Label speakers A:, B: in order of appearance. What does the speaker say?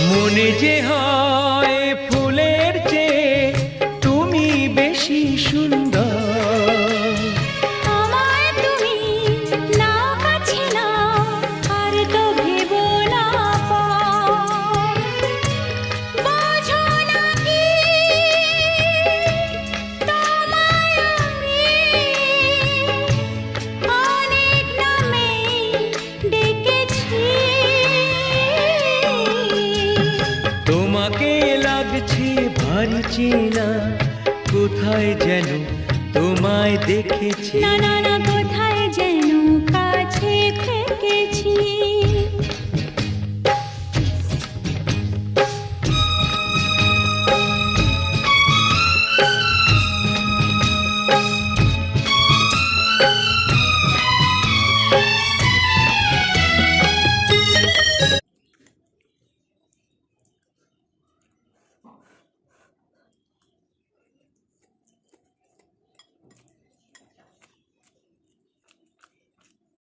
A: মনে যে হয় ফুলের চেয়ে তুমি বেশি সুন্দর।
B: আমায় তুমি না কাছে না আর তো ভেবো না পর। বোঝো না কি তোমায় আমি অনেক নামেই ডেকেছি।
A: তোমাকে লাগছে ভারী চেনা, কোথায় যেন তোমায় দেখেছি।
B: না না না, কোথায় যেন কাছে থেকেছি।